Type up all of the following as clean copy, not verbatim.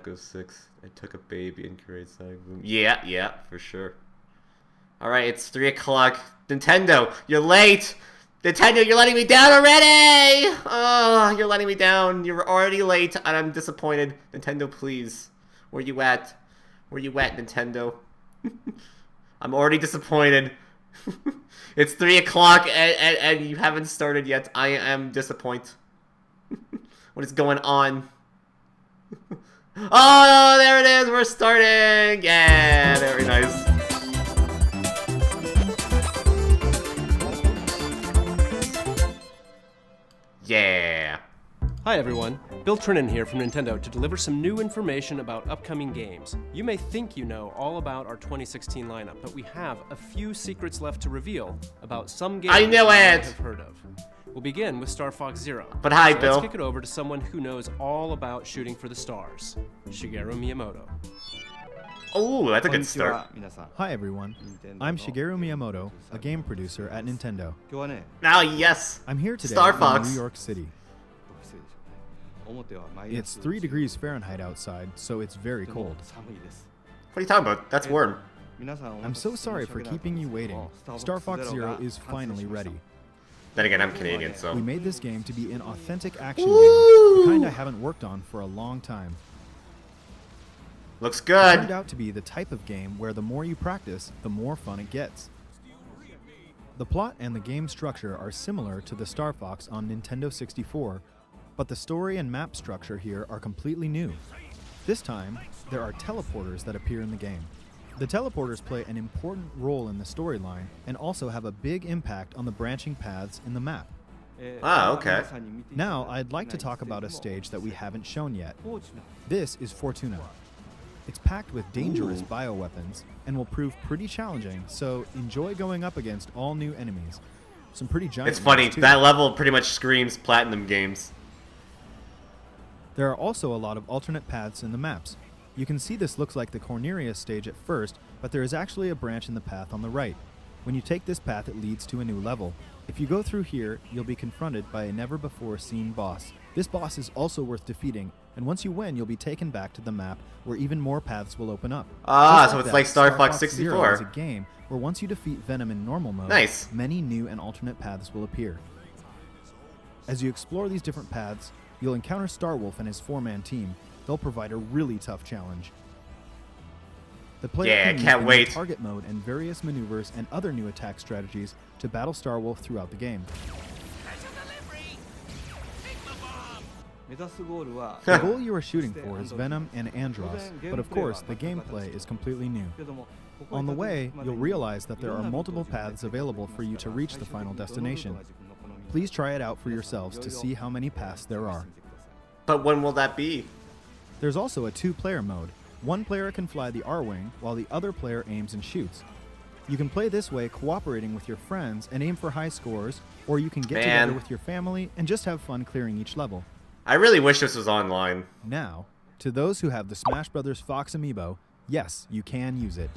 Echo 6. I took a baby in grade 7. Yeah, for sure. Alright, it's 3 o'clock. Nintendo, you're late! Nintendo, you're letting me down already! Oh, you're letting me down. You're already late, and I'm disappointed. Nintendo, please. Where you at? Where you at, Nintendo? I'm already disappointed. It's 3 o'clock, and you haven't started yet. I am disappointed. What is going on? Oh, there it is. We're starting. Yeah, very nice. Yeah. Hi everyone, Bill Trinan here from Nintendo to deliver some new information about upcoming games. You may think you know all about our 2016 lineup, but we have a few secrets left to reveal about some games you might have heard of. We'll begin with Star Fox Zero. But hi, so Bill. Let's kick it over to someone who knows all about shooting for the stars, Shigeru Miyamoto. Oh, that's a good start. Hi everyone, I'm Shigeru Miyamoto, a game producer at Nintendo. Now, yes. I'm here today Star in Fox. New York City. It's 3 degrees Fahrenheit outside, so it's very cold. What are you talking about? That's warm. I'm so sorry for keeping you waiting. Star Fox Zero is finally ready. Then again, I'm Canadian, so. We made this game to be an authentic action game, the kind I haven't worked on for a long time. Looks It good. turned out to be the type of game where the more you practice, the more fun it gets. The plot and the game structure are similar to the Star Fox on Nintendo 64, but the story and map structure here are completely new. This time, there are teleporters that appear in the game. The teleporters play an important role in the storyline and also have a big impact on the branching paths in the map. Ah, okay. Now, I'd like to talk about a stage that we haven't shown yet. This is Fortuna. It's packed with dangerous bioweapons and will prove pretty challenging, so enjoy going up against all new enemies. Some pretty giant It's funny, ones, too. that level pretty much screams Platinum Games. There are also a lot of alternate paths in the maps. You can see this looks like the Cornerius stage at first, but there is actually a branch in the path on the right. When you take this path, it leads to a new level. If you go through here, you'll be confronted by a never-before-seen boss. This boss is also worth defeating, and once you win, you'll be taken back to the map where even more paths will open up. Ah, Just so it's that, like Star Fox Zero 64. is a game where once you defeat Venom in normal mode, Nice. many new and alternate paths will appear. As you explore these different paths, you'll encounter Starwolf and his 4-man team. They'll provide a really tough challenge. The player Yeah, can use can't the new wait. target mode and various maneuvers and other new attack strategies to battle Starwolf throughout the game. The goal you are shooting for is Venom and Andross, but of course the gameplay is completely new. On the way, you'll realize that there are multiple paths available for you to reach the final destination. Please try it out for yourselves to see how many paths there are. But when will that be? There's also a 2-player mode. One player can fly the R-Wing, while the other player aims and shoots. You can play this way cooperating with your friends and aim for high scores, or you can get together with your family and just have fun clearing each level. I really wish this was online. Now, to those who have the Smash Bros. Fox Amiibo, yes, you can use it.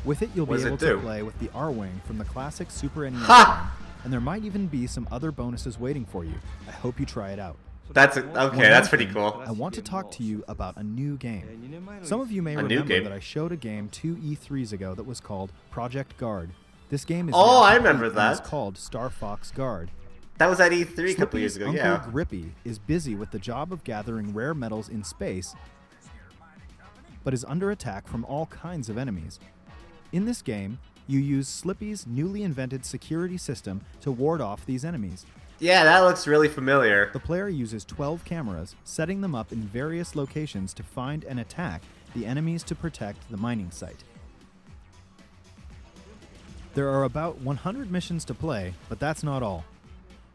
With it, you'll be able to play with the R-Wing from the classic Super NES game, and there might even be some other bonuses waiting for you. I hope you try it out. Okay, that's pretty thing, cool. I want to talk to you about a new game. Some of you may remember that I showed a game 2 E3s ago that was called Project Guard. This game is I remember that. It's called Star Fox Guard. That was at E3 a couple years ago, Uncle yeah. Grippy is busy with the job of gathering rare metals in space, but is under attack from all kinds of enemies. In this game, you use Slippy's newly invented security system to ward off these enemies. Yeah, that looks really familiar. The player uses 12 cameras, setting them up in various locations to find and attack the enemies to protect the mining site. There are about 100 missions to play, but that's not all.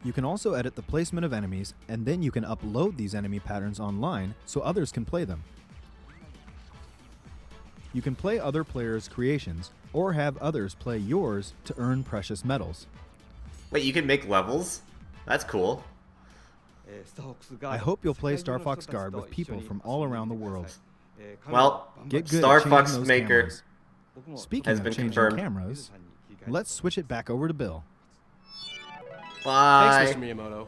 You can also edit the placement of enemies, and then you can upload these enemy patterns online so others can play them. You can play other players' creations, or have others play yours to earn precious metals. Wait, you can make levels? That's cool. I hope you'll play Star Fox Guard with people from all around the world. Well, Get good Star at Fox changing those Maker cameras. Speaking has of been changing confirmed. cameras, let's switch it back over to Bill. Bye. Thanks, Mr. Miyamoto.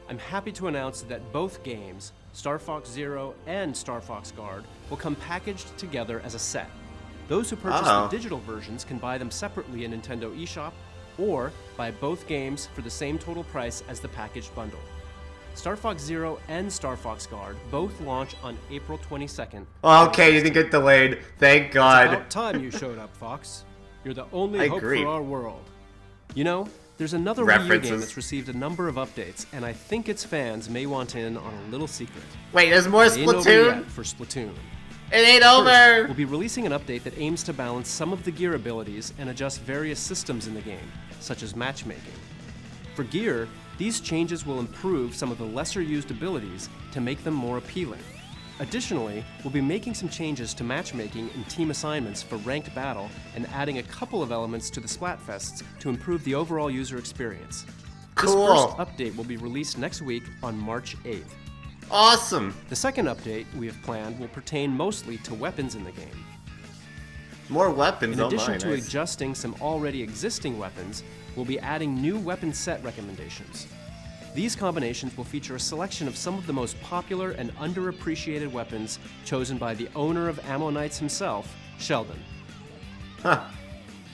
I'm happy to announce that both games, Star Fox Zero and Star Fox Guard will come packaged together as a set. Those who purchase the digital versions can buy them separately in Nintendo eShop, or buy both games for the same total price as the packaged bundle. Star Fox Zero and Star Fox Guard both launch on April 22nd. Okay, you didn't get delayed. Thank God. It's about time you showed up, Fox. You're the only hope for our world. You know, there's another Wii U game that's received a number of updates, and I think its fans may want in on a little secret. Wait, there's more Splatoon? It ain't over yet for Splatoon. It ain't First, over! we'll be releasing an update that aims to balance some of the gear abilities and adjust various systems in the game, such as matchmaking. For gear, these changes will improve some of the lesser used abilities to make them more appealing. Additionally, we'll be making some changes to matchmaking and team assignments for ranked battle and adding a couple of elements to the Splatfests to improve the overall user experience. Cool. This first update will be released next week on March 8th. Awesome! The second update we have planned will pertain mostly to weapons in the game. More weapons, In addition to nice. adjusting some already existing weapons, we'll be adding new weapon set recommendations. These combinations will feature a selection of some of the most popular and underappreciated weapons chosen by the owner of Ammo Knights himself, Sheldon. Huh.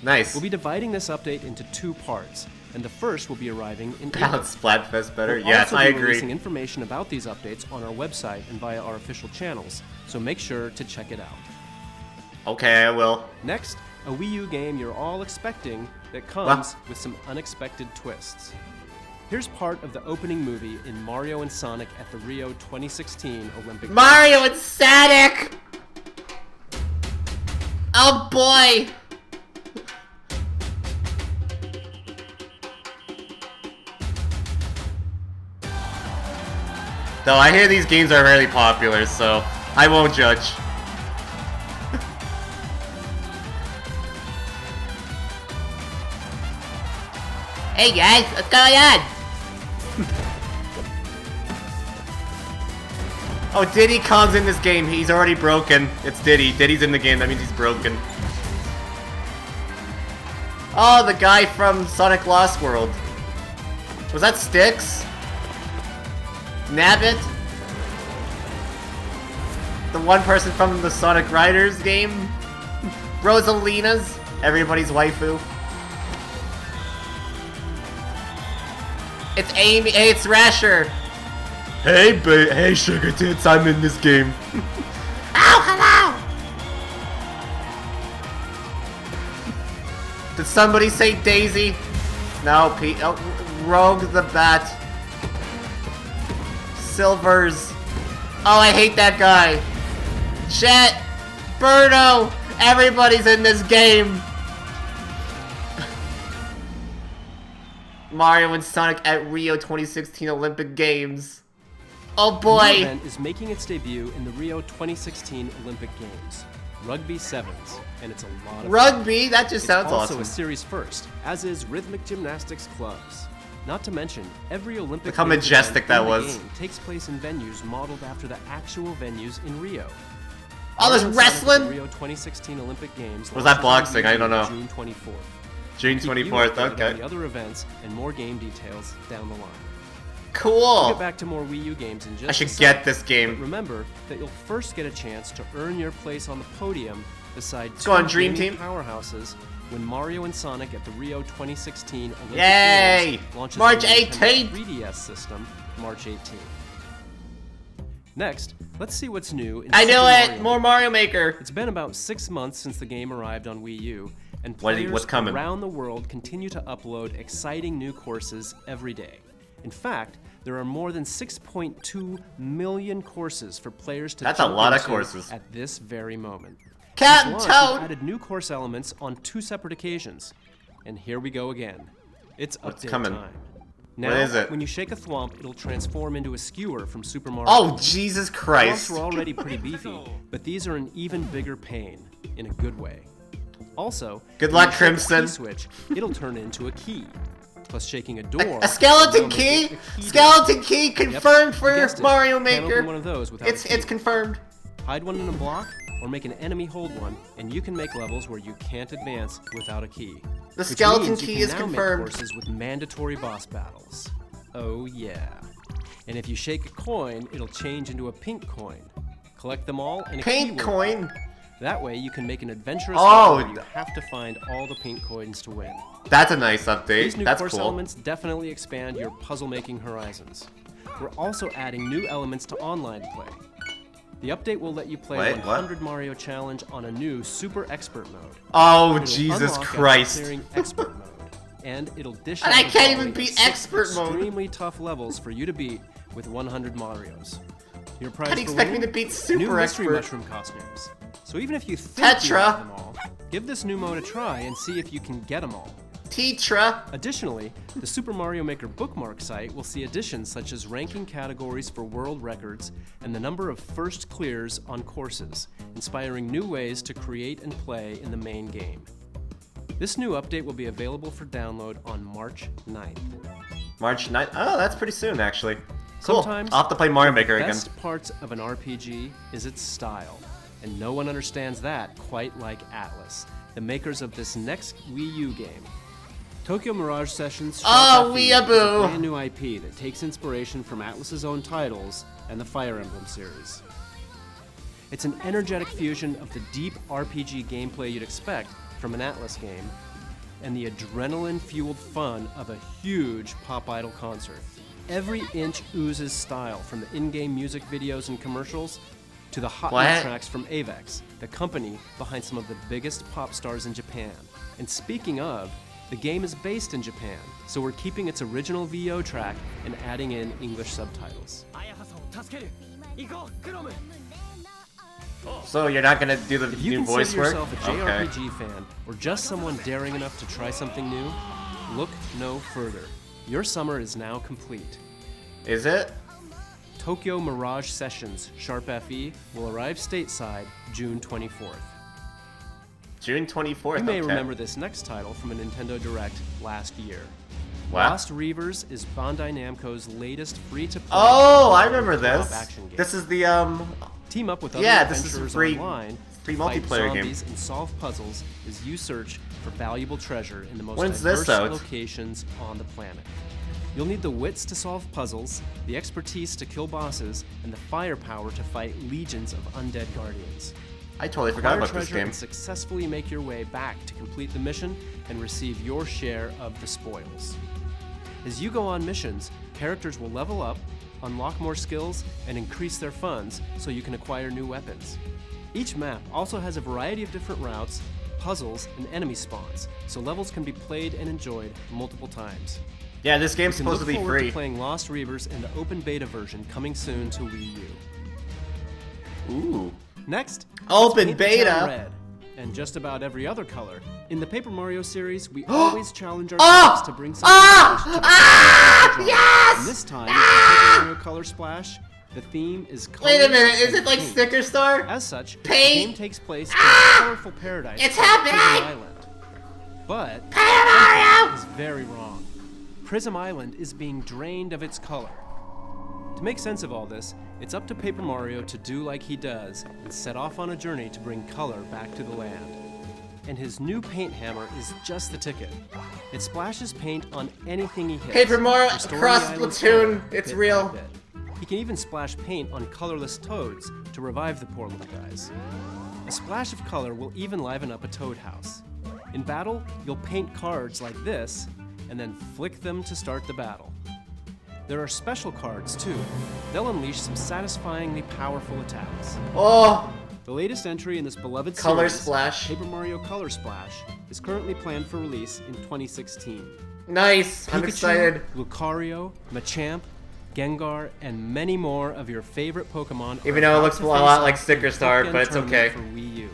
Nice. We'll be dividing this update into two parts, and the first will be arriving in April. Balance Splatfest better? We'll Yes, also I be agree. releasing information about these updates on our website and via our official channels, so make sure to check it out. Okay, I will. Next, a Wii U game you're all expecting that comes with some unexpected twists. Here's part of the opening movie in Mario and Sonic at the Rio 2016 Olympic Games. Mario and Sonic! Oh boy! Though I hear these games are really popular, so I won't judge. Hey guys, what's going on? Oh, Diddy Kong's in this game. He's already broken. It's Diddy. Diddy's in the game. That means he's broken. Oh, the guy from Sonic Lost World. Was that Styx? Nabbit? The one person from the Sonic Riders game? Rosalina's? Everybody's waifu. It's Amy. Hey, it's Rasher. Hey, Sugar Tits, I'm in this game. Ow, hello! Did somebody say Daisy? No, Pete. Oh, Rogue the Bat. Silvers. Oh, I hate that guy. Jet. Birdo. Everybody's in this game. Mario and Sonic at Rio 2016 Olympic Games. Oh boy! The new event is making its debut in the Rio 2016 Olympic Games, Rugby Sevens, and it's a lot of Rugby? fun. That just sounds It's also awesome. a series first, as is rhythmic gymnastics clubs. Not to mention, every Olympic Look how Games majestic event that in the was. game takes place in venues modeled after the actual venues in Rio. Oh, there's Mario and Sonic at wrestling? the Rio 2016 Olympic Games. Was that launches boxing? on I don't know. June 24th. June Keep you 24th, updated okay. on the other events and more game details down the line. We'll Cool! get back to more Wii U games in just I should a sec, get this but game. remember that you'll first get a chance to earn your place on the podium beside Let's go on two Dream gaming Team. powerhouses when Mario and Sonic at the Rio 2016 Olympic Yay! Games launches March on the Nintendo 18th. 3DS system March 18th. Next, let's see what's new in I Super knew Mario it! More Mario Maker! It's been about 6 months since the game arrived on Wii U, and What's players coming? around the world continue to upload exciting new courses every day. In fact, there are more than 6.2 million courses for players to That's a jump lot of into courses. at this very moment. Captain Since launch, we've Toad! added new course elements on 2 separate occasions. And here we go again. It's What's update coming? time. Now, What is it? when you shake a thwomp, it'll transform into a skewer from Super Mario. Oh, Jesus Thwomps Christ. were already pretty beefy, but these are an even bigger pain, in a good way. Also, Good when luck, you shake a Crimson. key switch, it'll turn into a key. Plus shaking a door. A skeleton will make key? it a key Skeleton door. key Yep, confirmed you for guessed it. Mario Can't Maker. open one of those without a It's key. confirmed. Hide one in a block, or make an enemy hold one, and you can make levels where you can't advance without a key. The Which skeleton means you key can is now confirmed. Make courses with mandatory boss battles. Oh yeah. And if you shake a coin, it'll change into a pink coin. Collect them all and a Pink keyword. coin? That way you can make an adventurous Oh, level where you have to find all the pink coins to win. That's a nice update. These new That's course cool. elements definitely expand your puzzle-making horizons. We're also adding new elements to online play. The update will let you play Wait, 100 Mario Challenge on a new Super Expert mode. Oh, It'll Jesus unlock after Christ. clearing Expert mode. And it'll dish And out I the can't even following beat 6 Expert mode. extremely tough levels for you to beat with 100 Marios. Your prize How do you for expect me winning? to beat New Super mystery Expert? mushroom costumes. So even if you think you Tetra. have them all, give this new mode a try and see if you can get them all. Tetra. Additionally, the Super Mario Maker bookmark site will see additions such as ranking categories for world records and the number of first clears on courses, inspiring new ways to create and play in the main game. This new update will be available for download on March 9th. March 9th. Oh, that's pretty soon, actually. Cool. Sometimes I'll have to play Mario Maker the again. best parts of an RPG is its style, and no one understands that quite like Atlas, the makers of this next Wii U game. Tokyo Mirage Sessions Oh, Sharp FE is a weeaboo! brand new IP that takes inspiration from Atlas's own titles and the Fire Emblem series. It's an energetic fusion of the deep RPG gameplay you'd expect from an Atlas game and the adrenaline-fueled fun of a huge Pop Idol concert. Every inch oozes style, from the in-game music videos and commercials to the hot What? new tracks from Avex, the company behind some of the biggest pop stars in Japan. And speaking of, the game is based in Japan, so we're keeping its original VO track and adding in English subtitles. So you're not gonna do the If you new voice consider work? yourself a JRPG fan, or just someone daring enough to try something new, look no further. Your summer is now complete. Is it? Tokyo Mirage Sessions Sharp FE will arrive stateside June 24th. June 24th. You may okay. remember this next title from a Nintendo Direct last year. What? Lost Reavers is Bandai Namco's latest free-to-play Oh, I remember co-op this. action game. This is the Team up with other Yeah, this is a adventurers free- online, free to fight multiplayer game. zombies and solve puzzles as you search for valuable treasure in the most When's this diverse out? locations on the planet. You'll need the wits to solve puzzles, the expertise to kill bosses, and the firepower to fight legions of undead guardians. I totally forgot Acquire about this treasure game. and successfully make your way back to complete the mission and receive your share of the spoils. As you go on missions, characters will level up, unlock more skills, and increase their funds so you can acquire new weapons. Each map also has a variety of different routes, puzzles, and enemy spawns, so levels can be played and enjoyed multiple times. Yeah, this game's You can supposed to look be forward free. to playing Lost Reavers in the open beta version coming soon to Wii U. Ooh. Next, Open let's paint the town beta? red, and just about every other color. In the Paper Mario series, we always challenge ourselves to bring something fresh to the genre. Yes! And this time, with the Paper Mario Color Splash, the theme is colors Wait a minute, is and it like paint. Sticker Star? As such, Paint? the game takes place in a colorful paradise It's called happening! Prism Island. But Mario! is very wrong. Prism Island is being drained of its color. To make sense of all this, it's up to Paper Mario to do like he does and set off on a journey to bring color back to the land. And his new paint hammer is just the ticket. It splashes paint on anything he hits. Paper Mario restoring cross the island's Splatoon, color it's bit real. by bit. He can even splash paint on colorless toads to revive the poor little guys. A splash of color will even liven up a toad house. In battle, you'll paint cards like this, and then flick them to start the battle. There are special cards too. They'll unleash some satisfyingly powerful attacks. Oh, The latest entry in this beloved Color series, Splash. Paper Mario Color Splash, is currently planned for release in 2016. nice. I'm Pikachu, excited. Lucario, Machamp, Gengar, and many more of your favorite Pokemon. Even are though it about looks to a lot face like off in Sticker a Star, bookend but it's tournament okay. For Wii U.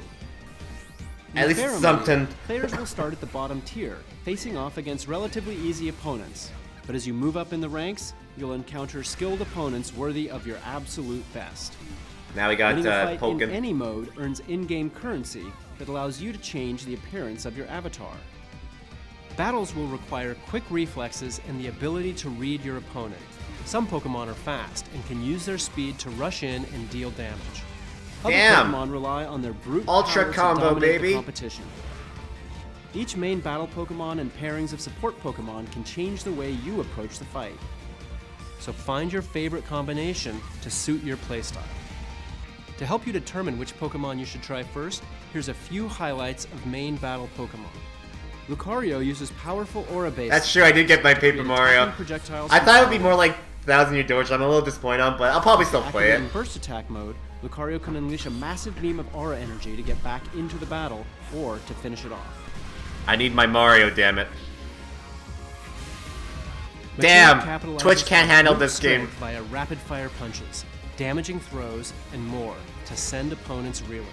In At the least Fair something. mode, players will start at the bottom tier, facing off against relatively easy opponents. But as you move up in the ranks, you'll encounter skilled opponents worthy of your absolute best. Now we got Winning a fight in Pokken. any mode earns in-game currency that allows you to change the appearance of your avatar. Battles will require quick reflexes and the ability to read your opponent. Some Pokemon are fast and can use their speed to rush in and deal damage. Other Damn. Pokemon rely on their brute Ultra power combo, to dominate baby. the competition. Each main battle Pokemon and pairings of support Pokemon can change the way you approach the fight. so find your favorite combination to suit your playstyle. To help you determine which Pokemon you should try first, here's a few highlights of main battle Pokemon. Lucario uses powerful aura-based... That's true, I did get my Paper Mario. I thought it would be more like 1000 Year Door, I'm a little disappointed on, but I'll probably still play it. In burst attack mode, Lucario can unleash a massive beam of aura energy to get back into the battle, or to finish it off. I need my Mario, damn it. Damn! Twitch can't handle this game. Via rapid-fire punches, damaging throws, and more to send opponents reeling.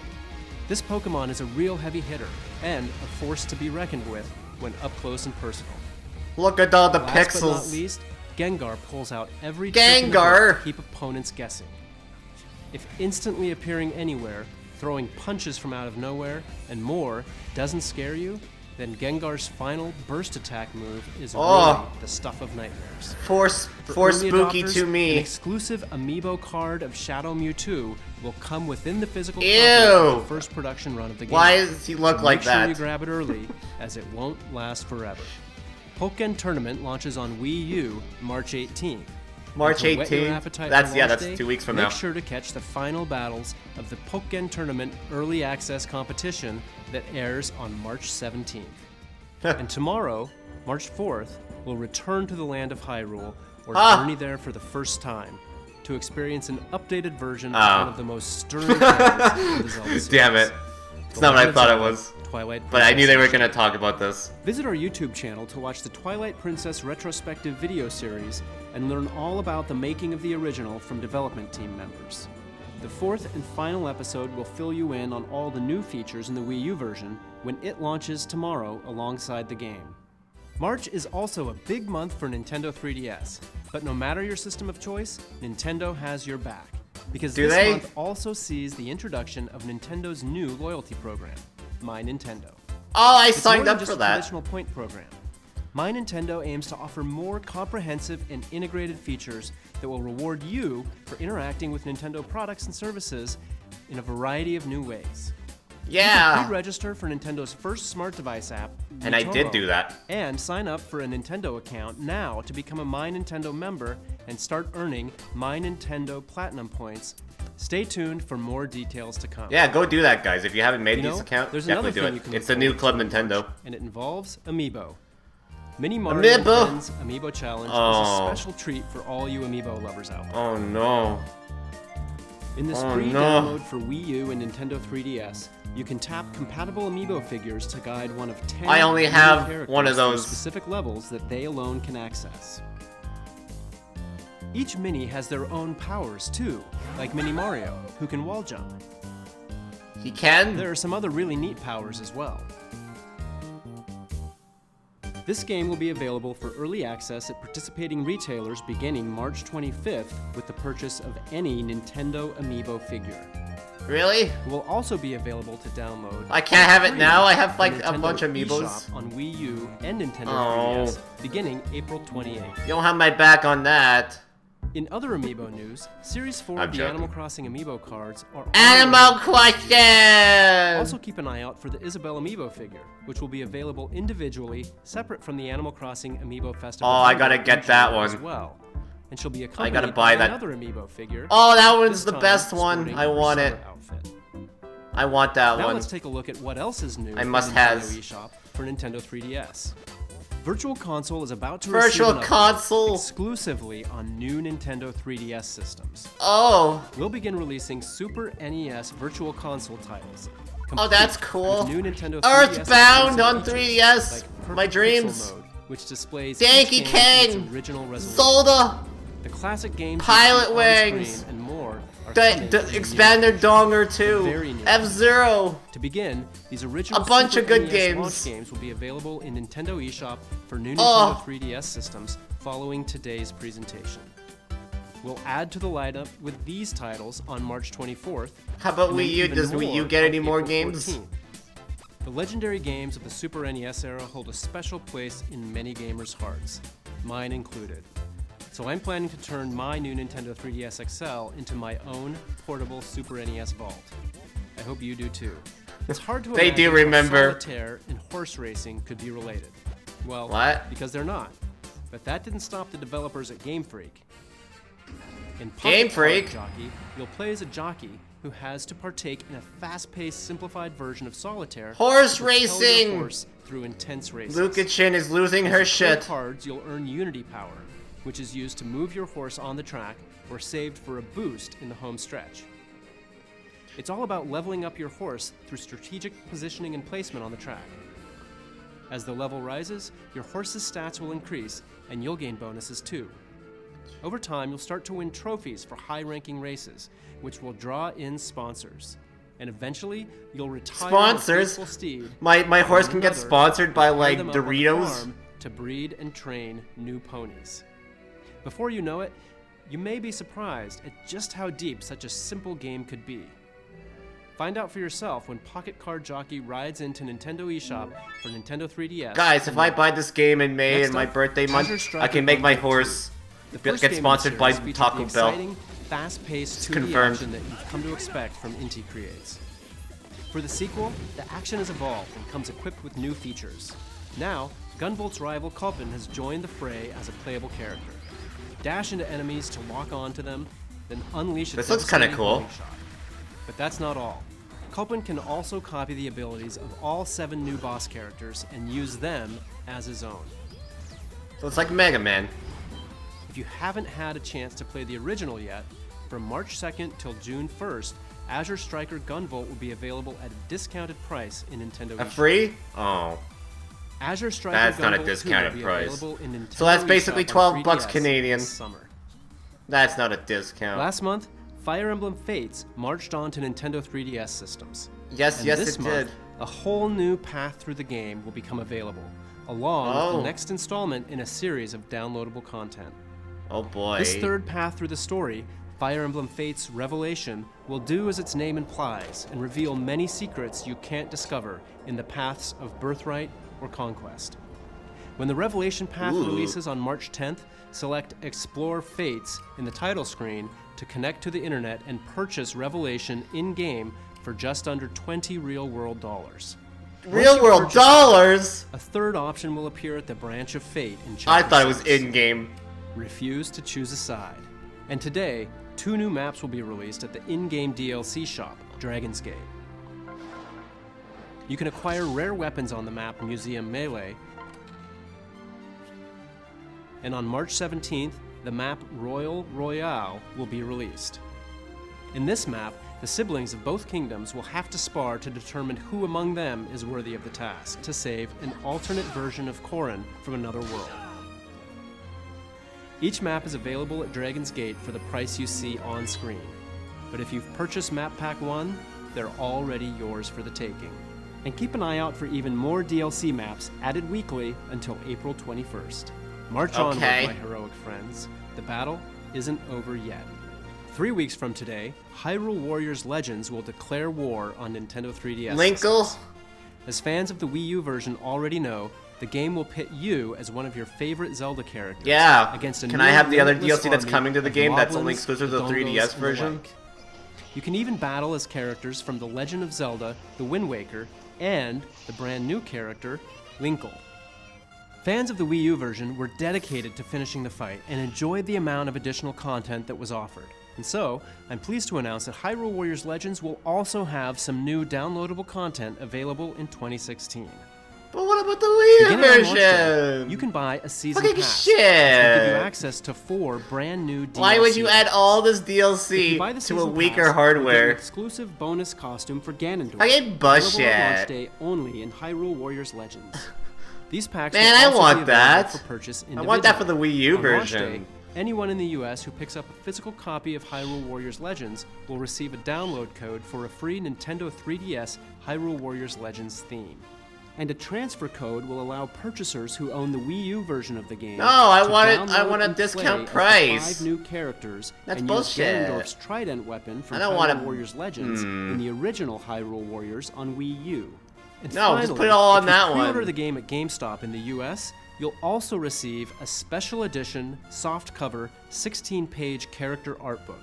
This Pokemon is a real heavy hitter, and a force to be reckoned with when up close and personal. Look at all the Last pixels. but not least, Gengar pulls out every Gengar to keep opponents guessing. If instantly appearing anywhere, throwing punches from out of nowhere, and more doesn't scare you, then Gengar's final burst attack move is really the stuff of nightmares. For spooky adopters, to me. An exclusive amiibo card of Shadow Mewtwo will come within the physical copy Ew! of the first production run of the game. Why does he look like Make sure that? you grab it early, as it won't last forever. Pokken Tournament launches on Wii U March 18th. March To whet your 18th? appetite That's, for yeah, launch that's day, 2 weeks from make now. sure to catch the final battles of the Pokken Tournament Early Access competition that airs on March 17th. And tomorrow, March 4th, we'll return to the land of Hyrule, or journey there for the first time, to experience an updated version of one of the most stirring tales in the Zelda series. Damn it. It's not what I thought it was. Twilight But I knew they were Princess. gonna talk about this. Visit our YouTube channel to watch the Twilight Princess retrospective video series and learn all about the making of the original from development team members. The fourth and final episode will fill you in on all the new features in the Wii U version when it launches tomorrow alongside the game. March is also a big month for Nintendo 3DS, but no matter your system of choice, Nintendo has your back. Because this month also sees the introduction of Nintendo's new loyalty program, My Nintendo. Oh, I It's signed more than up just for a that. traditional point program. My Nintendo aims to offer more comprehensive and integrated features that will reward you for interacting with Nintendo products and services in a variety of new ways. You can Yeah. pre-register for Nintendo's first smart device app, And I did Miitomo, do that. and sign up for a Nintendo account now to become a My Nintendo member and start earning My Nintendo Platinum points. Stay tuned for more details to come. Yeah, go do that, guys. If you haven't made You know, these accounts, there's definitely another do thing you it. can It's look the new forward Club to in Nintendo. March, and it involves Amiibo. Mini Mario Amiibo! Friends Amiibo Challenge is Oh. a special treat for all you Amiibo lovers out there. Oh no. In this Oh, free no. download for Wii U and Nintendo 3DS, you can tap compatible Amiibo figures to guide one of 10 I only new have characters one of through those. specific levels that they alone can access. Each Mini has their own powers too, like Mini Mario, who can wall jump. He can? There are some other really neat powers as well. This game will be available for early access at participating retailers beginning March 25th with the purchase of any Nintendo Amiibo figure. Really? It will also be available to download. I can't have it free now? I have on like a Nintendo bunch of eShop amiibos. on Wii U and Nintendo Oh. 3DS beginning April 28th. You don't have my back on that. In other Amiibo news, Series 4 I'm of the joking. Animal Crossing Amiibo cards are Animal Question! Also keep an eye out for the Isabelle Amiibo figure, which will be available individually, separate from the Animal Crossing Amiibo Festival. Oh, I bundle gotta get in that June one. as well. And she'll be accompanied gotta buy by that. another Amiibo figure. Oh, that one's this the time best one. sporting I her want it. summer outfit. I want that Now one. let's take a look at what else is new I in must Nintendo has. eShop for Nintendo 3DS. Virtual Console is about to Virtual receive an update Console? exclusively on new Nintendo 3DS systems. Oh. We'll begin releasing Super NES Virtual Console titles. Oh, that's complete cool. with new Nintendo 3DS Earthbound on exclusive 3DS. features like My Perfect dreams. Pixel Mode, which displays Donkey each game in its Kong. original resolution. Zelda. The classic games you Pilot see on Wings. screen and more are coming The in the Expander near Donger Very 2. near. F-Zero. To begin, these original A bunch Super of good NES games. launch games will be available in Nintendo eShop for new Oh. Nintendo 3DS systems following today's presentation. We'll add to the lineup with these titles on March 24th. How about and then Wii U? even Does Wii U more get on any more April games? 14th. The legendary games of the Super NES era hold a special place in many gamers' hearts, mine included. So I'm planning to turn my new Nintendo 3DS XL into my own portable Super NES vault. I hope you do too. It's hard to They imagine do how remember. solitaire and horse racing could be related. Well, What? because they're not. But that didn't stop the developers at Game Freak. In Game Pocket Freak. Card Jockey, you'll play as a jockey who has to partake in a fast-paced, simplified version of solitaire. Horse to propel your racing! horse through intense races. Luca Chin is losing her As you play shit. cards, you'll earn Unity Power, which is used to move your horse on the track or saved for a boost in the home stretch. It's all about leveling up your horse through strategic positioning and placement on the track. As the level rises, your horse's stats will increase, and you'll gain bonuses too. Over time, you'll start to win trophies for high-ranking races, which will draw in sponsors. And eventually, you'll retire Sponsors? a faithful steed. My horse can get another, sponsored by and pair like them up on the Doritos. farm to breed and train new ponies. Before you know it, you may be surprised at just how deep such a simple game could be. Find out for yourself when Pocket Card Jockey rides into Nintendo eShop for Nintendo 3DS. Guys, if I buy this game in May Next and my up, birthday month, Azure I Striker can make my Gunvolt 2. horse The get first game in the sponsored by series featured Taco the Bell. exciting, fast-paced 2D confirmed. action that you've come to expect from Inti Creates. For the sequel, the action has evolved and comes equipped with new features. Now, Gunvolt's rival Culpin has joined the fray as a playable character. Dash into enemies to lock onto them, then unleash a This looks kinda devastating cool. homing shot. But that's not all. Culpin can also copy the abilities of all 7 new boss characters and use them as his own. So it's like Mega Man. If you haven't had a chance to play the original yet, from March 2nd till June 1st, Azure Striker Gunvolt will be available at a discounted price in Nintendo A eShop. free? Oh. Azure Striker That's not a Gunvolt 2 discounted will be price. available in Nintendo So that's basically eShop on 12 bucks 3DS Canadian. this summer. That's not a discount. Last month, Fire Emblem Fates marched on to Nintendo 3DS systems. Yes, And yes, this it month, did. a whole new path through the game will become available, along with Oh. the next installment in a series of downloadable content. Oh boy. This third path through the story, Fire Emblem Fates Revelation, will do as its name implies and reveal many secrets you can't discover in the paths of Birthright or Conquest. When the Revelation path Ooh. releases on March 10th, select Explore Fates in the title screen to connect to the internet and purchase Revelation in-game for just under $20 real-world dollars. Real world dollars? A third option will appear at the Branch of Fate in I Chapter thought it was 6. in-game. Refuse to choose a side. And today, 2 new maps will be released at the in-game DLC shop, Dragon's Gate. You can acquire rare weapons on the map Museum Melee, and on March 17th, the map Royal Royale will be released. In this map, the siblings of both kingdoms will have to spar to determine who among them is worthy of the task to save an alternate version of Corrin from another world. Each map is available at Dragon's Gate for the price you see on screen. But if you've purchased Map Pack 1, they're already yours for the taking. And keep an eye out for even more DLC maps added weekly until April 21st. March onward, Okay. my heroic friends. The battle isn't over yet. 3 weeks from today, Hyrule Warriors Legends will declare war on Nintendo 3DS. Linkle? systems. As fans of the Wii U version already know, the game will pit you as one of your favorite Zelda characters Yeah. against a Can new I have the other limitless DLC that's army coming to the of game that's only moblins, exclusive to the dongos, 3DS and version? like. You can even battle as characters from The Legend of Zelda, The Wind Waker, and the brand new character, Linkle. Fans of the Wii U version were dedicated to finishing the fight and enjoyed the amount of additional content that was offered. And so, I'm pleased to announce that Hyrule Warriors Legends will also have some new downloadable content available in 2016. But what about the Wii U Beginning on launch day, version? you can buy a season Fucking pass, shit. which will give you access to 4 brand new DLCs. Why would you add all this If you DLC buy the to a season weaker pass, you'll get an hardware? exclusive bonus costume for Ganondorf. Fucking available at launch bullshit. day only in Hyrule Warriors Legends. These packs Man, will I also want be available that. for purchase I individually. want that for the Wii U On launch day, version. anyone in the US who picks up a physical copy of Hyrule Warriors Legends will receive a download code for a free Nintendo 3DS Hyrule Warriors Legends theme. And a transfer code will allow purchasers who own the Wii U version of the game No, I to want it- download I want a and play discount as the price. 5 new characters That's and bullshit. use Ganondorf's trident weapon from I don't Hyrule wanna- Warriors Legends in the original Hyrule Warriors on Wii U. And No, just finally, put it all on if you that pre-order one. the game at GameStop in the US, you'll also receive a special edition softcover 16-page character art book.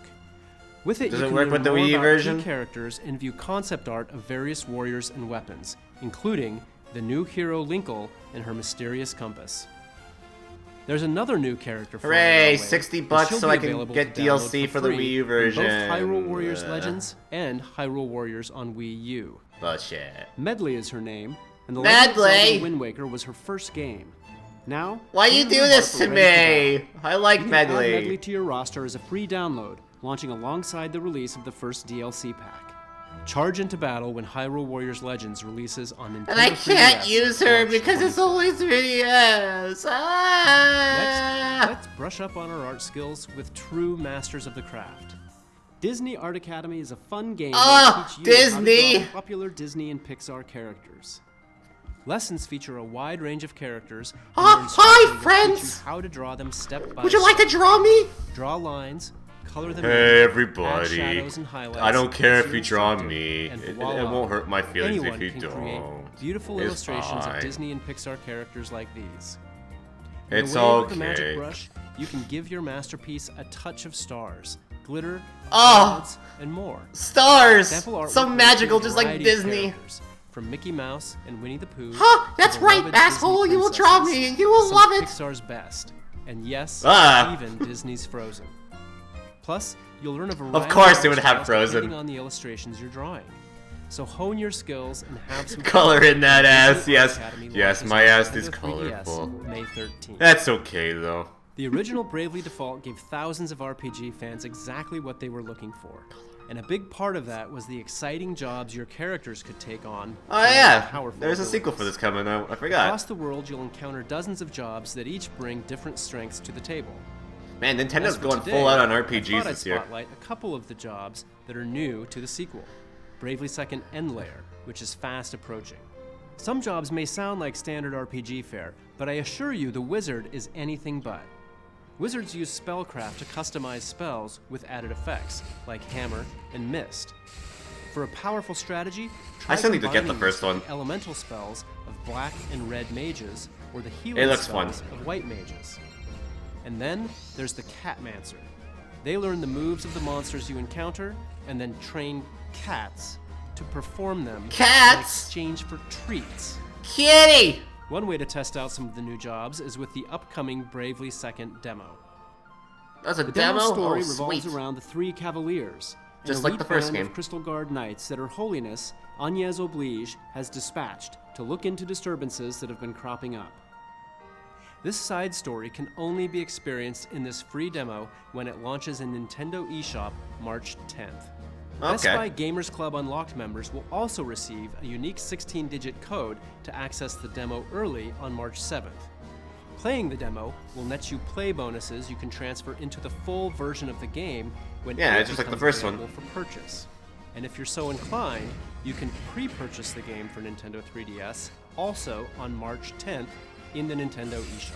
With it, Does you it can work learn with the more Wii about version? key characters and view concept art of various warriors and weapons, including the new hero Linkle and her mysterious compass. There's another new character for Hooray, Railway, 60 and bucks she'll so be I can available get to download DLC for the free Wii U in version. both Hyrule Warriors Legends and Hyrule Warriors on Wii U. Bullshit. Medley is her name, and The Legend of Medley! Zelda Wind Waker was her first game. Now, Why you do this to me? I like you can add Medley. Medley to your roster as a free download, launching alongside the release of the first DLC pack. Charge into battle when Hyrule Warriors Legends releases on Nintendo 3DS. And I can't use her March because it's 24th. only 3DS. Ah! Next, let's brush up on our art skills with true masters of the craft. Disney Art Academy is a fun game that teach you Disney! how to draw popular Disney and Pixar characters. Lessons feature a wide range of characters. And your instructor Hi, will teach friends! you how to draw them step by Would you like step. to draw me? Draw lines, color them Hey in, everybody, add shadows and highlights, I don't care as if your you draw instructor, me. and It voila. won't hurt my feelings Anyone if you can don't. create beautiful It's illustrations fine. of Disney and Pixar characters like these. It's With a wave of the okay. magic brush, you can give your masterpiece a touch of stars, glitter, Oh! clouds, and more. Stars! Sample artwork So will magical, include a just like variety of Disney. characters, from Mickey Mouse and Winnie the Pooh. Huh, that's to the right, beloved asshole, Disney you will draw princesses, me and you will some love of it. Pixar's best, and yes, Ah. even Disney's Frozen. Plus, you'll learn a variety Of course art they would have styles Frozen. depending on the illustrations you're drawing. So hone your skills and have some Color fun. in that Disney ass, Art yes. Academy Yes, launches my on ass Nintendo is 3DS colorful. May 13th. That's okay though. The original Bravely Default gave thousands of RPG fans exactly what they were looking for. And a big part of that was the exciting jobs your characters could take on. Oh with yeah, powerful there's a sequel for abilities. this coming. I forgot. Across the world, you'll encounter dozens of jobs that each bring different strengths to the table. Man, Nintendo's As for going today, full out on I RPGs thought I'd this year. spotlight a couple of the jobs that are new to the sequel. Bravely Second End Layer, which is fast approaching. Some jobs may sound like standard RPG fare, but I assure you the wizard is anything but. Wizards use spellcraft to customize spells with added effects, like Hammer and Mist. For a powerful strategy, try I still need to get the combining first this with one. the elemental spells of black and red mages, or the healing It looks fun. spells of white mages. And then there's the Catmancer. They learn the moves of the monsters you encounter, and then train cats to perform them in Cats! exchange for treats. Kitty! One way to test out some of the new jobs is with the upcoming Bravely Second demo. That's a The demo? demo story Oh, revolves sweet. around the three Cavaliers, and Just a like elite the first band game. of Crystal Guard Knights that Her Holiness, Agnès Oblige, has dispatched to look into disturbances that have been cropping up. This side story can only be experienced in this free demo when it launches in Nintendo eShop March 10th. Best Okay. Buy Gamers Club Unlocked members will also receive a unique 16-digit code to access the demo early on March 7th. Playing the demo will net you play bonuses you can transfer into the full version of the game when Yeah, it it's just like the becomes first one. available for purchase. And if you're so inclined, you can pre-purchase the game for Nintendo 3DS also on March 10th in the Nintendo eShop.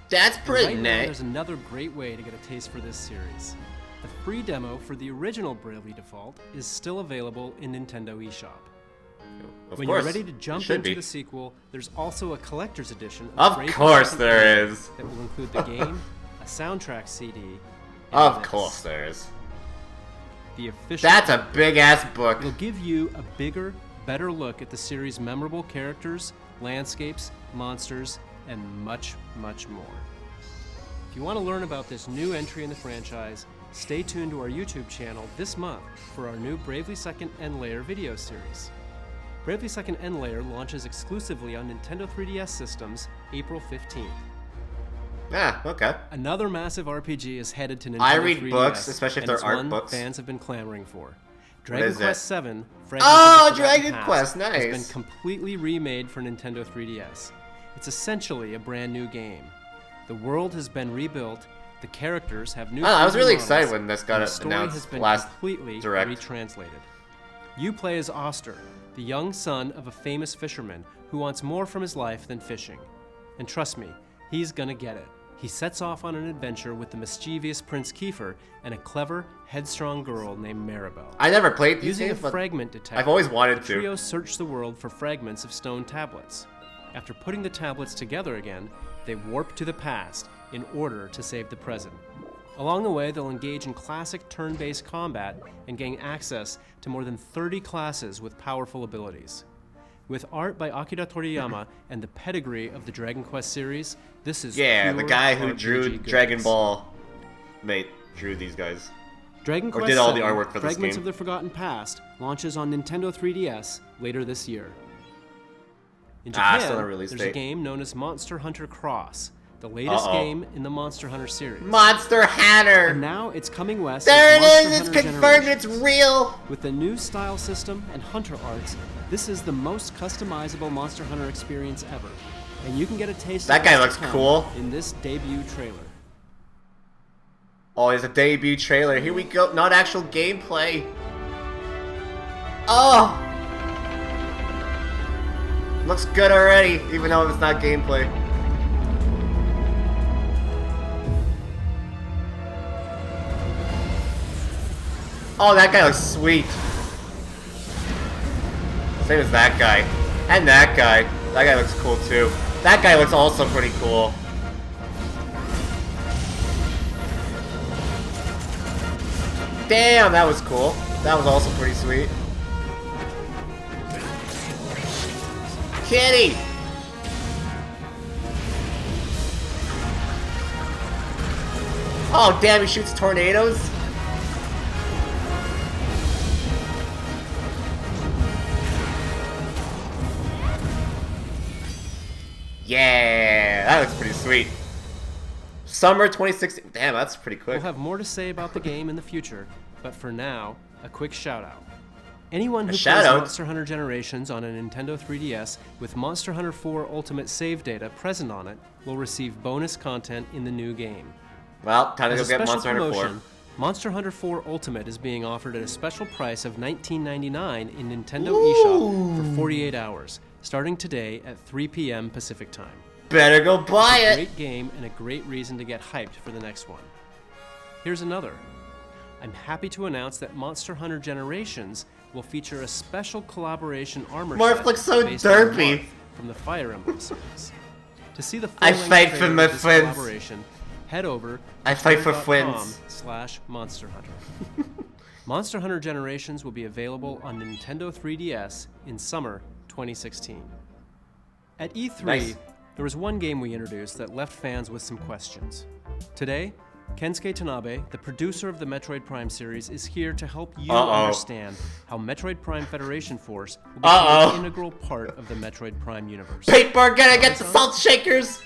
That's And pretty right now, neat. there's another great way to get a taste for this series. The free demo for the original Bravely Default is still available in Nintendo eShop. Of When course. you're ready to jump It should into be. the sequel, there's also a collector's edition Of Bravely course Second there End is. that will include the game, a soundtrack CD, and Of this. course there is. The official That's a big ass book. It'll give you a bigger, better look at the series' memorable characters, landscapes, monsters, and much, much more. If you want to learn about this new entry in the franchise, stay tuned to our YouTube channel this month for our new Bravely Second End Layer video series. Bravely Second End Layer launches exclusively on Nintendo 3DS systems April 15th. Yeah, okay. Another massive RPG is headed to Nintendo I read 3DS, books, especially if and they're it's art one books. fans have been clamoring for. Dragon is Quest it? VII, Fragments Oh, of the Forgotten Dragon Past, Quest, has been nice. completely remade for Nintendo 3DS. It's essentially a brand new game. The world has been rebuilt, the characters have new I was 3D really models, excited when this got and the story has announced been last completely Direct. retranslated. You play as Oster, the young son of a famous fisherman who wants more from his life than fishing. And trust me, he's gonna get it. He sets off on an adventure with the mischievous Prince Kiefer and a clever, headstrong girl named Maribel. I never played these Using a games, but fragment detector, I've always wanted the to. trio search the world for fragments of stone tablets. After putting the tablets together again, they warp to the past in order to save the present. Along the way, they'll engage in classic turn-based combat and gain access to more than 30 classes with powerful abilities. With art by Akira Toriyama and the pedigree of the Dragon Quest series, this is Yeah, the pure guy who RPG drew goodness. Dragon Ball, drew these guys. Dragon Or Quest did all the VII, artwork for this Fragments game. of the Forgotten Past launches on Nintendo 3DS later this year. In Japan, still no release there's a date. game known as Monster Hunter Cross, the latest game in the Monster Hunter series. Monster Hunter! And now it's coming west There it as is! Monster It's Hunter confirmed it's Generations. real! With the new style system and hunter arts, this is the most customizable Monster Hunter experience ever. And you can get a taste That of guy what's looks to come cool. in this debut trailer. Oh, it's a debut trailer. Here we go. Not actual gameplay. Oh! Looks good already, even though it's not gameplay. Oh, that guy looks sweet. Same as that guy. And that guy. That guy looks cool too. That guy looks also pretty cool. Damn, that was cool. That was also pretty sweet. Kitty! Oh, damn, he shoots tornadoes? Yeah, that looks pretty sweet. Summer 2016. Damn, that's pretty quick. We'll have more to say about the game in the future, but for now, a quick shout out. Anyone who plays shout-out? Monster Hunter Generations on a Nintendo 3DS with Monster Hunter 4 Ultimate save data present on it will receive bonus content in the new game. Well, time to As go a get special Monster Hunter 4. promotion, Monster Hunter 4 Ultimate is being offered at a special price of $19.99 in Nintendo eShop for 48 hours, starting today at 3 p.m. Pacific Time. Better go buy A it! great game and a great reason to get hyped for the next one. Here's another. I'm happy to announce that Monster Hunter Generations will feature a special collaboration armor Morph set looks so based on derpy. Morph from the Fire Emblem series. To see the I full-length fight for trailer my of this friends. collaboration, head over I fight for twitter.com friends. /Monster Hunter. Monster Hunter Generations will be available on Nintendo 3DS in summer 2016. At E3, Nice. there was one game we introduced that left fans with some questions. Today, Kensuke Tanabe, the producer of the Metroid Prime series, is here to help you understand how Metroid Prime Federation Force will become an integral part of the Metroid Prime universe. Paper, gotta get the salt shakers!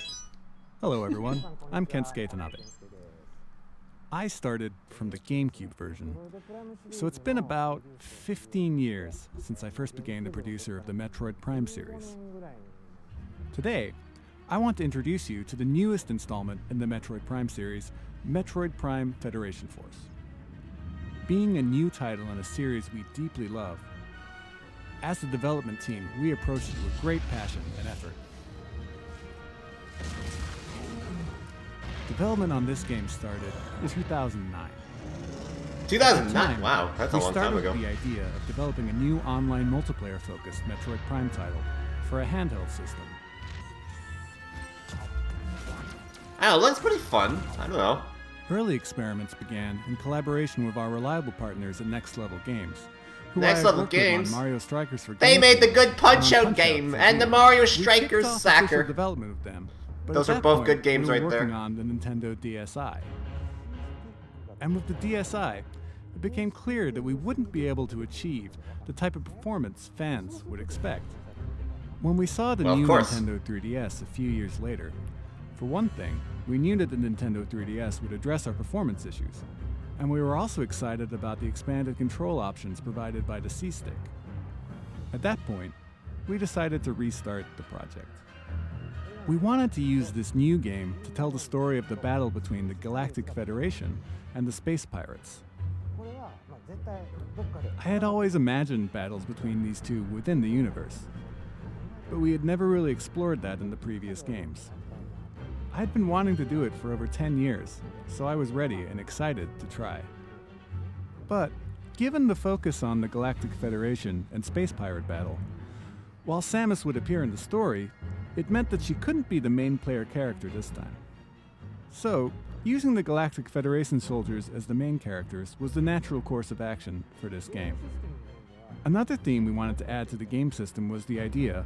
Hello everyone, I'm Kensuke Tanabe. I started from the GameCube version, so it's been about 15 years since I first became the producer of the Metroid Prime series. Today, I want to introduce you to the newest installment in the Metroid Prime series, Metroid Prime Federation Force. Being a new title in a series we deeply love, as the development team, we approached it with great passion and effort. Development on this game started in 2009. 2009? Wow, that's a we long started time ago. with the idea of developing a new online multiplayer-focused Metroid Prime title for a handheld system. I don't know, that's pretty fun. I don't know. Early experiments began in collaboration with our reliable partners at Next Level Games, who Next I had Level worked with Games? on Mario Strikers for They GameCube made the good and on Punch-Out game for and the Wii. Mario We Strikers kicked off Sacker. official development with them, but Those at are that both point, good games we were right there. working on the Nintendo DSi. And with the DSi, it became clear that we wouldn't be able to achieve the type of performance fans would expect. When we saw the Well, of new course. Nintendo 3DS a few years later, for one thing, we knew that the Nintendo 3DS would address our performance issues, and we were also excited about the expanded control options provided by the C-Stick. At that point, we decided to restart the project. We wanted to use this new game to tell the story of the battle between the Galactic Federation and the Space Pirates. I had always imagined battles between these two within the universe, but we had never really explored that in the previous games. I had been wanting to do it for over 10 years, so I was ready and excited to try. But, given the focus on the Galactic Federation and Space Pirate battle, while Samus would appear in the story, it meant that she couldn't be the main player character this time. So, using the Galactic Federation soldiers as the main characters was the natural course of action for this game. Another theme we wanted to add to the game system was the idea,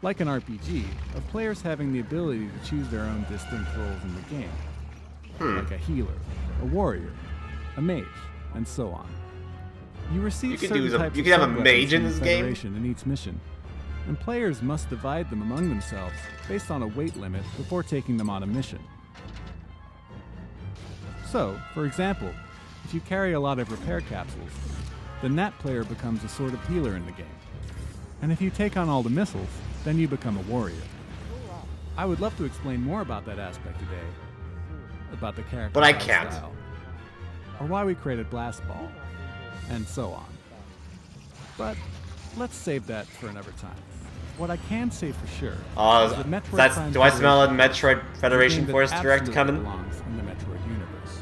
like an RPG, of players having the ability to choose their own distinct roles in the game. Like a healer, a warrior, a mage, and so on. You receive certain types you of can have a sub-weapons mage in from this the game? Federation in each mission, and players must divide them among themselves based on a weight limit before taking them on a mission. So, for example, if you carry a lot of repair capsules, then that player becomes a sort of healer in the game. And if you take on all the missiles, then you become a warrior. I would love to explain more about that aspect today, about the character But I can't. style, or why we created Blast Ball, and so on. But let's save that for another time. What I can say for sure is that Metroid Prime do I smell a Federation Metroid Federation is a game that Force Direct absolutely coming? belongs in the Metroid universe.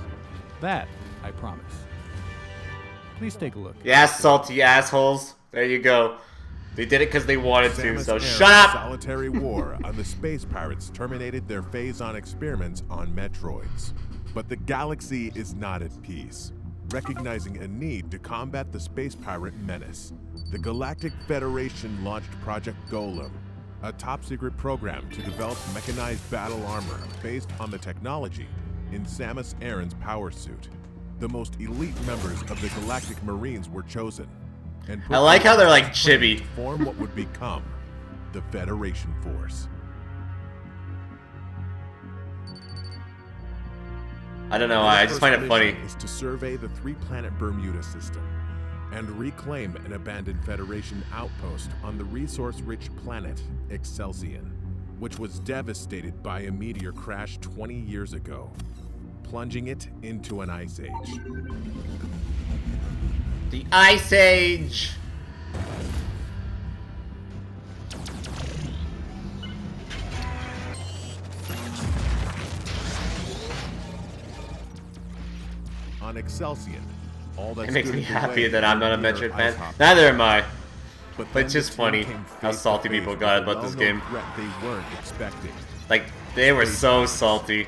That I promise. Please take a look. Yeah, salty assholes. There you go. They did it because they wanted to, Samus so Aran's shut up! Solitary war on the space pirates terminated their phase-on experiments on Metroids. But the galaxy is not at peace. Recognizing a need to combat the space pirate menace, the Galactic Federation launched Project Golem, a top-secret program to develop mechanized battle armor based on the technology in Samus Aran's power suit. The most elite members of the Galactic Marines were chosen, and put I like how they're like to chibi. form what would become the Federation Force. I don't know why, I just find it funny. Is to survey the three-planet Bermuda system and reclaim an abandoned Federation outpost on the resource-rich planet Excelsior, which was devastated by a meteor crash 20 years ago, plunging it into an ice age. The Ice Age! On Excelsior, all that It makes stood me in the happy way that I'm were not a mere Metroid ice fan. hoppers. Neither am I. But But then it's the just team funny came how face salty to face people with got a about this well-known game. threat they weren't expecting. Like, they were so salty.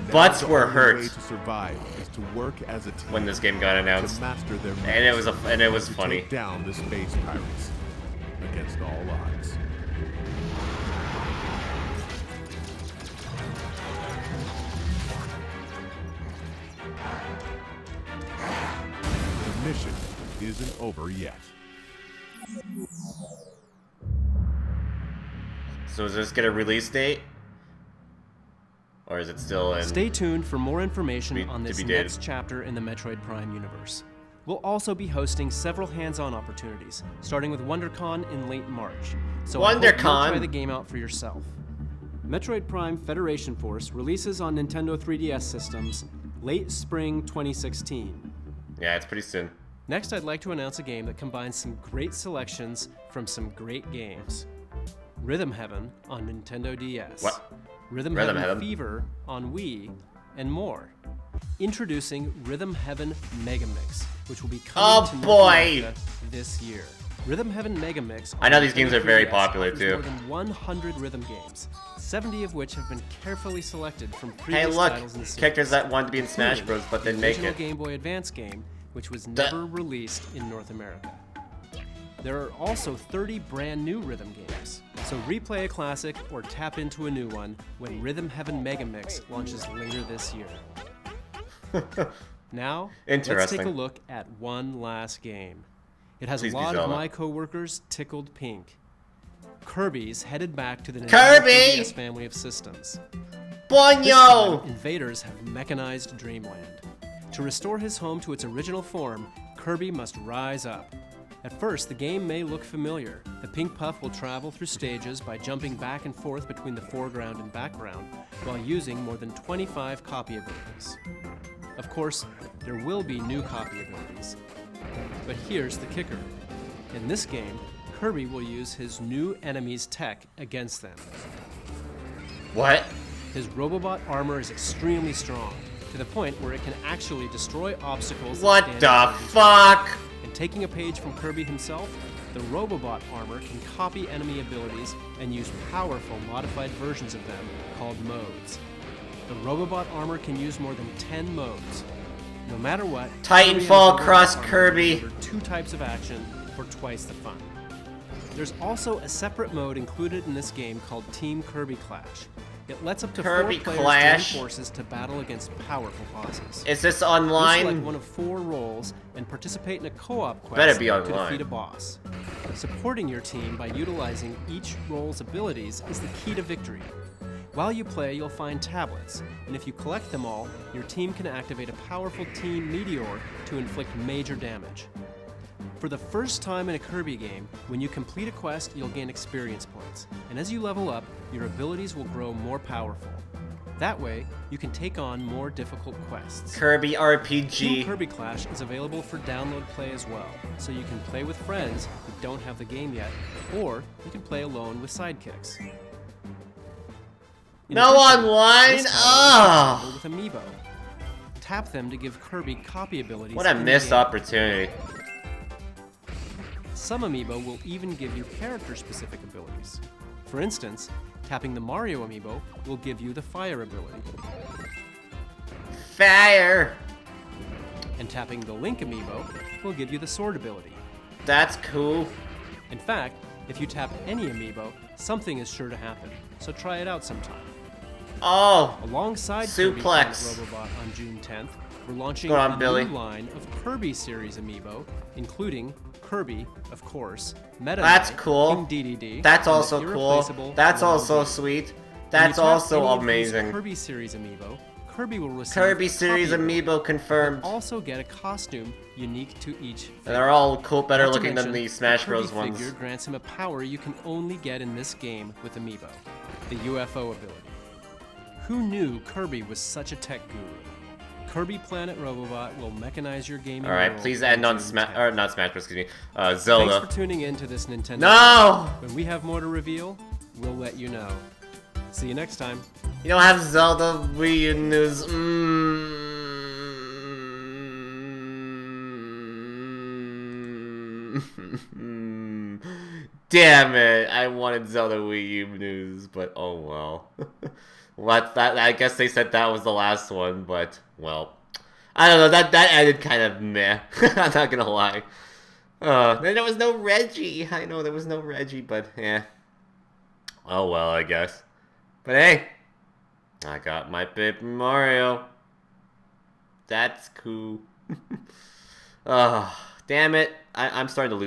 Now Butts the were only hurt way to survive is to work as a team when this game got to announced. master their And it was moves, to funny. take down the space pirates against all odds. The mission isn't over yet. So is this get a release date? Or is it still in... Stay tuned for more information To be- on to this be dated. next chapter in the Metroid Prime universe. We'll also be hosting several hands-on opportunities, starting with WonderCon in late March. So I hope you'll WonderCon? try the game out for yourself. Metroid Prime Federation Force releases on Nintendo 3DS systems late spring 2016. Yeah, it's pretty soon. Next, I'd like to announce a game that combines some great selections from some great games. Rhythm Heaven on Nintendo DS. What? Rhythm Rhythm Heaven Heaven? Fever on Wii, and more. Introducing Rhythm Heaven Megamix, which will be coming to North boy! America this year. Rhythm Heaven Megamix. I know on these games Nintendo are very 3DS popular, offers too. More than 100 rhythm games, 70 of which have been carefully selected from Hey, previous look! titles in the series. Characters that wanted to be in Smash including Bros. But the didn't make original it. Game Boy Advance game, which was never released in North America. There are also 30 brand new rhythm games, so replay a classic or tap into a new one when Rhythm Heaven Megamix launches later this year. Now, let's Interesting. take a look at one last game. It has Please a be lot of Zelda. my coworkers tickled pink. Kirby's headed back to the Kirby! Nintendo 3DS family of systems. This Bonyo! time, invaders have mechanized Dreamland. To restore his home to its original form, Kirby must rise up. At first, the game may look familiar. The Pink Puff will travel through stages by jumping back and forth between the foreground and background, while using more than 25 copy abilities. Of course, there will be new copy abilities. But here's the kicker. In this game, Kirby will use his new enemy's tech against them. What? His Robobot armor is extremely strong, to the point where it can actually destroy obstacles that What stand the in Kirby's way. fuck? And taking a page from Kirby himself, the Robobot armor can copy enemy abilities and use powerful modified versions of them called modes. The Robobot armor can use more than 10 modes. No matter what, Titanfall Kirby and his Robobot cross armor Kirby. deliver two types of action for twice the fun. There's also a separate mode included in this game called Team Kirby Clash. It lets up to Kirby 4 players Clash? join forces to battle against powerful bosses. Is this You online? select one of 4 roles and participate in a co-op quest Better be to online. defeat a boss. Supporting your team by utilizing each role's abilities is the key to victory. While you play, you'll find tablets, and if you collect them all, your team can activate a powerful Team Meteor to inflict major damage. For the first time in a Kirby game, when you complete a quest, you'll gain experience points, and as you level up, your abilities will grow more powerful. That way, you can take on more difficult quests. Kirby Team RPG. Kirby Clash is available for download play as well, so you can play with friends who don't have the game yet, or you can play alone with sidekicks. In No addition, online? this title is Ugh. compatible with Amiibo. Tap them to give Kirby copy abilities. What a in the missed game. opportunity. Some Amiibo will even give you character-specific abilities. For instance, tapping the Mario Amiibo will give you the Fire ability, Fire. and tapping the Link Amiibo will give you the Sword ability. That's cool. In fact, if you tap any Amiibo, something is sure to happen, so try it out sometime. Oh. Alongside Suplex. Kirby Planet Robobot on June 10th, we're launching Go on, a Billy. new line of Kirby series Amiibo, including Kirby, of course, Meta That's Knight, cool. King DDD, That's and the also cool. irreplaceable That's Waluigi. also sweet. When you That's tap also any of these amazing. Kirby series Amiibo, Kirby will receive Kirby a series copy Amiibo confirmed. also get a costume unique to each figure. And they're all cool, better Not to looking than mention, the Smash Kirby Bros. Ones. figure grants him a power you can only get in this game with Amiibo, the UFO ability. Who knew Kirby was such a tech guru? Kirby Planet Robobot will mechanize your gaming Alright, world please end on June Smash, 10th. or not Smash Bros, excuse me, Thanks Zelda. for tuning in to this Nintendo. No! When we have more to reveal, we'll let you know. See you next time. You don't have Zelda Wii U news. Damn it! I wanted Zelda Wii U news, but oh well. I guess they said that was the last one, but well, I don't know. That ended kind of meh. I'm not gonna lie. Then there was no Reggie. I know there was no Reggie, but yeah. Oh well, I guess. But hey, I got my Paper Mario. That's cool. Oh, damn it. I'm starting to lose.